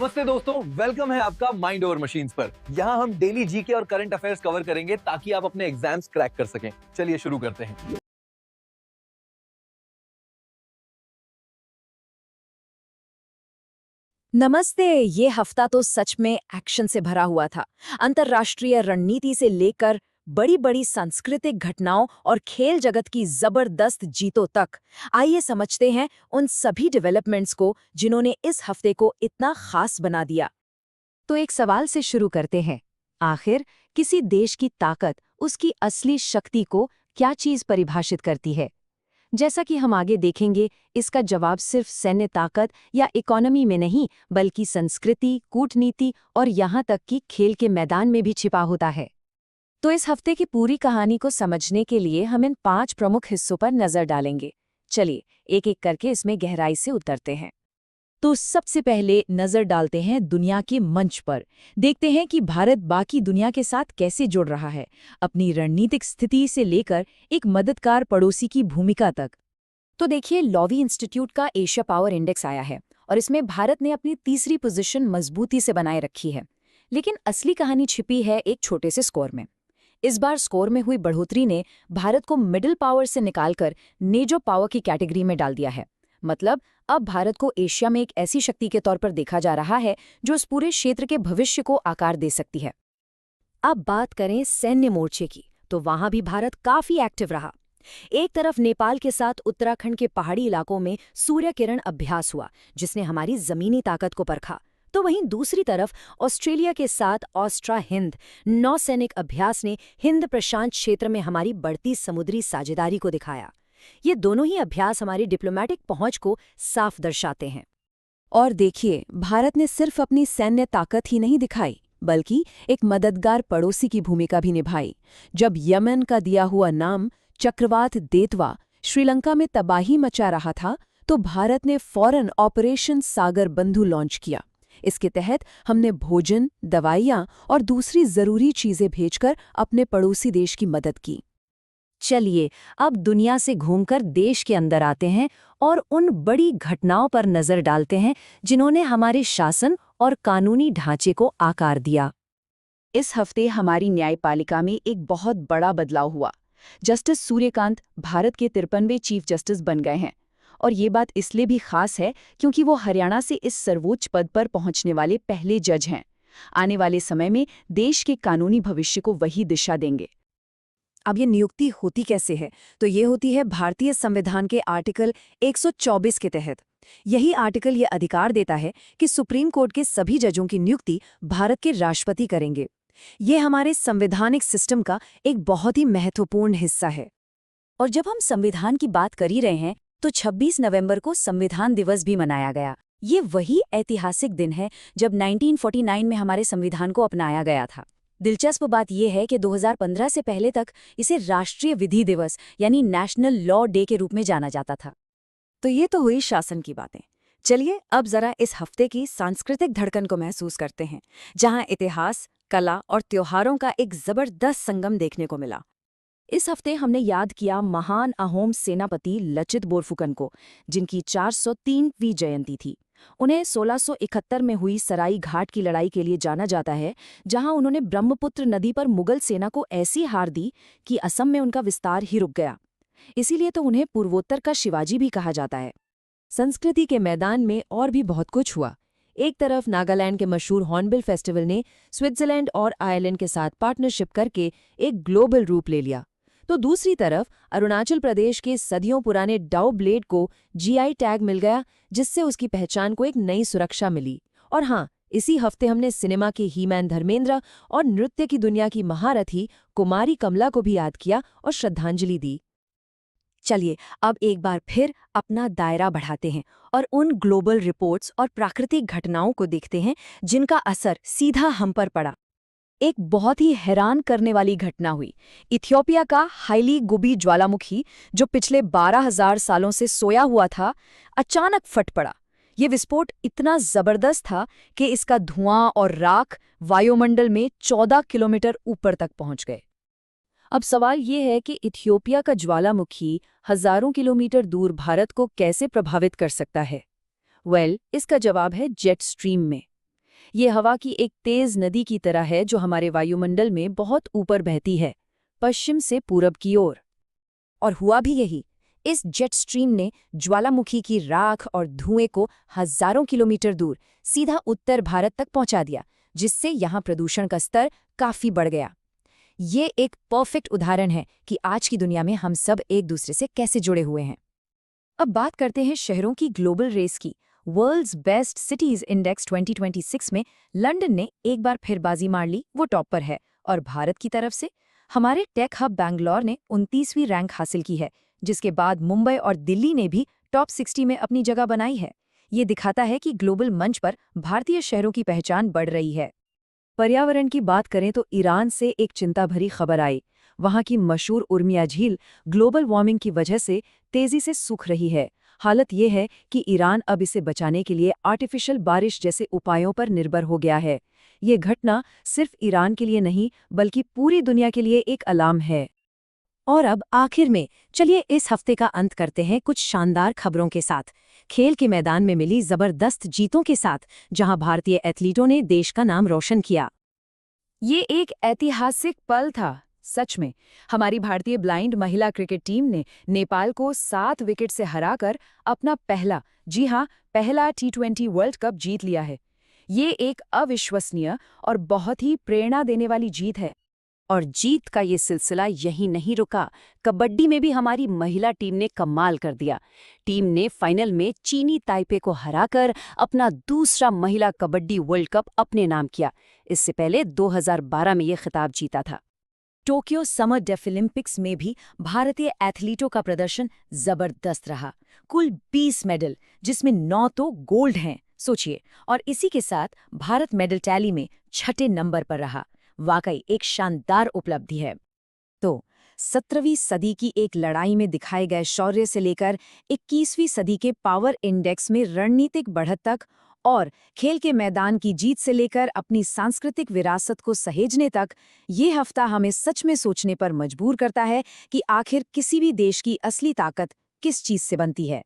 नमस्ते दोस्तों, वेलकम है आपका माइंड ओवर मशीन्स पर। यहाँ हम डेली जीके और करंट अफेयर्स कवर करेंगे ताकि आप अपने एग्जाम्स क्रैक कर सकें। चलिए शुरू करते हैं। नमस्ते। ये हफ्ता तो सच में एक्शन से भरा हुआ था। अंतर्राष्ट्रीय रणनीति से लेकर बड़ी बड़ी सांस्कृतिक घटनाओं और खेल जगत की जबरदस्त जीतों तक। आइए समझते हैं उन सभी डेवलपमेंट्स को जिन्होंने इस हफ्ते को इतना खास बना दिया। तो एक सवाल से शुरू करते हैं। आखिर किसी देश की ताकत, उसकी असली शक्ति को क्या चीज परिभाषित करती है? जैसा कि हम आगे देखेंगे, इसका जवाब सिर्फ सैन्य ताकत या इकोनॉमी में नहीं, बल्कि संस्कृति, कूटनीति और यहाँ तक कि खेल के मैदान में भी छिपा होता है। तो इस हफ्ते की पूरी कहानी को समझने के लिए हम इन 5 प्रमुख हिस्सों पर नजर डालेंगे। चलिए एक एक करके इसमें गहराई से उतरते हैं। तो सबसे पहले नजर डालते हैं दुनिया के मंच पर। देखते हैं कि भारत बाकी दुनिया के साथ कैसे जुड़ रहा है, अपनी रणनीतिक स्थिति से लेकर एक मददगार पड़ोसी की भूमिका तक। तो देखिए, लॉवी इंस्टीट्यूट का एशिया पावर इंडेक्स आया है और इसमें भारत ने अपनी तीसरी पोजीशन मजबूती से बनाए रखी है। लेकिन असली कहानी छिपी है एक छोटे से स्कोर में। इस बार स्कोर में हुई बढ़ोतरी ने भारत को मिडिल पावर से निकालकर नेजो पावर की कैटेगरी में डाल दिया है। मतलब अब भारत को एशिया में एक ऐसी शक्ति के तौर पर देखा जा रहा है जो इस पूरे क्षेत्र के भविष्य को आकार दे सकती है। अब बात करें सैन्य मोर्चे की, तो वहां भी भारत काफी एक्टिव रहा। एक तरफ नेपाल के साथ उत्तराखंड के पहाड़ी इलाकों में सूर्य किरण अभ्यास हुआ, जिसने हमारी जमीनी ताकत को परखा। तो वहीं दूसरी तरफ ऑस्ट्रेलिया के साथ ऑस्ट्रा हिंद नौसैनिक अभ्यास ने हिंद प्रशांत क्षेत्र में हमारी बढ़ती समुद्री साझेदारी को दिखाया। ये दोनों ही अभ्यास हमारी डिप्लोमैटिक पहुंच को साफ दर्शाते हैं। और देखिए, भारत ने सिर्फ अपनी सैन्य ताकत ही नहीं दिखाई, बल्कि एक मददगार पड़ोसी की भूमिका भी निभाई। जब यमन का दिया हुआ नाम चक्रवात देतवा श्रीलंका में तबाही मचा रहा था, तो भारत ने फौरन ऑपरेशन सागर बंधु लॉन्च किया। इसके तहत हमने भोजन, दवाइयां और दूसरी जरूरी चीजें भेजकर अपने पड़ोसी देश की मदद की। चलिए अब दुनिया से घूमकर देश के अंदर आते हैं और उन बड़ी घटनाओं पर नजर डालते हैं जिन्होंने हमारे शासन और कानूनी ढांचे को आकार दिया। इस हफ्ते हमारी न्यायपालिका में एक बहुत बड़ा बदलाव हुआ। जस्टिस सूर्यकांत भारत के 53वें चीफ जस्टिस बन गए हैं। और ये बात इसलिए भी खास है क्योंकि वो हरियाणा से इस सर्वोच्च पद पर पहुंचने वाले पहले जज हैं। आने वाले समय में देश के कानूनी भविष्य को वही दिशा देंगे। अब ये नियुक्ति होती कैसे है? तो ये होती है भारतीय संविधान के आर्टिकल 124 के तहत। यही आर्टिकल ये अधिकार देता है कि सुप्रीम कोर्ट के सभी जजों की नियुक्ति भारत के राष्ट्रपति करेंगे। ये हमारे संवैधानिक सिस्टम का एक बहुत ही महत्वपूर्ण हिस्सा है। और जब हम संविधान की बात कर ही रहे हैं, तो 26 नवंबर को संविधान दिवस भी मनाया गया। ये वही ऐतिहासिक दिन है जब 1949 में हमारे संविधान को अपनाया गया था। दिलचस्प बात यह है कि 2015 से पहले तक इसे राष्ट्रीय विधि दिवस यानी नेशनल लॉ डे के रूप में जाना जाता था। तो ये तो हुई शासन की बातें। चलिए अब जरा इस हफ्ते की सांस्कृतिक धड़कन को महसूस करते हैं, जहां इतिहास, कला और त्योहारों का एक जबरदस्त संगम देखने को मिला। इस हफ्ते हमने याद किया महान अहोम सेनापति लचित बोरफुकन को, जिनकी 403वीं जयंती थी। उन्हें 1671 में हुई सराई घाट की लड़ाई के लिए जाना जाता है, जहां उन्होंने ब्रह्मपुत्र नदी पर मुगल सेना को ऐसी हार दी कि असम में उनका विस्तार ही रुक गया। इसीलिए तो उन्हें पूर्वोत्तर का शिवाजी भी कहा जाता है। संस्कृति के मैदान में और भी बहुत कुछ हुआ। एक तरफ नागालैंड के मशहूर हॉर्नबिल फेस्टिवल ने स्विट्जरलैंड और आयरलैंड के साथ पार्टनरशिप करके एक ग्लोबल रूप ले लिया, तो दूसरी तरफ अरुणाचल प्रदेश के सदियों पुराने डाउ ब्लेड को जीआई टैग मिल गया, जिससे उसकी पहचान को एक नई सुरक्षा मिली। और हाँ, इसी हफ्ते हमने सिनेमा के हीमैन धर्मेंद्र और नृत्य की दुनिया की महारथी कुमारी कमला को भी याद किया और श्रद्धांजलि दी। चलिए अब एक बार फिर अपना दायरा बढ़ाते हैं और उन ग्लोबल रिपोर्ट्स और प्राकृतिक घटनाओं को देखते हैं जिनका असर सीधा हम पर पड़ा। एक बहुत ही हैरान करने वाली घटना हुई। इथियोपिया का हाइली गुबी ज्वालामुखी, जो पिछले 12,000 सालों से सोया हुआ था, अचानक फट पड़ा। ये विस्फोट इतना जबरदस्त था कि इसका धुआं और राख वायुमंडल में 14 किलोमीटर ऊपर तक पहुंच गए। अब सवाल ये है कि इथियोपिया का ज्वालामुखी हजारों किलोमीटर दूर भारत को कैसे प्रभावित कर सकता है? इसका जवाब है जेट स्ट्रीम में। ये हवा की एक तेज नदी की तरह है जो हमारे वायुमंडल में बहुत ऊपर बहती है, पश्चिम से पूरब की ओर। और हुआ भी यही। इस जेट स्ट्रीम ने ज्वालामुखी की राख और धुएं को हजारों किलोमीटर दूर सीधा उत्तर भारत तक पहुंचा दिया, जिससे यहाँ प्रदूषण का स्तर काफी बढ़ गया। ये एक परफेक्ट उदाहरण है कि आज की दुनिया में हम सब एक दूसरे से कैसे जुड़े हुए हैं। अब बात करते हैं शहरों की ग्लोबल रेस की। वर्ल्ड्स बेस्ट सिटीज इंडेक्स 2026 में लंदन ने एक बार फिर बाजी मार ली, वो टॉप पर है। और भारत की तरफ से हमारे टेक हब बैंगलोर ने 29वीं रैंक हासिल की है, जिसके बाद मुंबई और दिल्ली ने भी टॉप 60 में अपनी जगह बनाई है। ये दिखाता है कि ग्लोबल मंच पर भारतीय शहरों की पहचान बढ़ रही है। पर्यावरण की बात करें तो ईरान से एक चिंता भरी खबर आई। वहां की मशहूर उर्मिया झील ग्लोबल वार्मिंग की वजह से तेजी से सूख रही है। हालत ये है कि ईरान अब इसे बचाने के लिए आर्टिफिशियल बारिश जैसे उपायों पर निर्भर हो गया है। ये घटना सिर्फ ईरान के लिए नहीं बल्कि पूरी दुनिया के लिए एक अलार्म है। और अब आखिर में चलिए इस हफ्ते का अंत करते हैं कुछ शानदार खबरों के साथ, खेल के मैदान में मिली जबरदस्त जीतों के साथ, जहां भारतीय एथलीटों ने देश का नाम रोशन किया। ये एक ऐतिहासिक पल था सच में। हमारी भारतीय ब्लाइंड महिला क्रिकेट टीम ने नेपाल को 7 विकेट से हराकर अपना पहला, जी हां, पहला T20 वर्ल्ड कप जीत लिया है। ये एक अविश्वसनीय और बहुत ही प्रेरणा देने वाली जीत है। और जीत का ये सिलसिला यहीं नहीं रुका। कबड्डी में भी हमारी महिला टीम ने कमाल कर दिया। टीम ने फाइनल में चीनी ताइपे को हराकर अपना दूसरा महिला कबड्डी वर्ल्ड कप अपने नाम किया। इससे पहले 2012 में ये खिताब जीता था। टोक्यो समर डेफिलिम्पिक्स में भी भारतीय एथलीटों का प्रदर्शन जबरदस्त रहा। कुल 20 मेडल, जिसमें 9 तो गोल्ड हैं, सोचिए। और इसी के साथ भारत मेडल टैली में 6ठे नंबर पर रहा। वाकई एक शानदार उपलब्धि है। तो 17वीं सदी की एक लड़ाई में दिखाए गए शौर्य से लेकर 21वीं सदी के पावर इंडेक्स में रणनीतिक बढ़त तक, और खेल के मैदान की जीत से लेकर अपनी सांस्कृतिक विरासत को सहेजने तक, ये हफ्ता हमें सच में सोचने पर मजबूर करता है कि आखिर किसी भी देश की असली ताकत किस चीज से बनती है।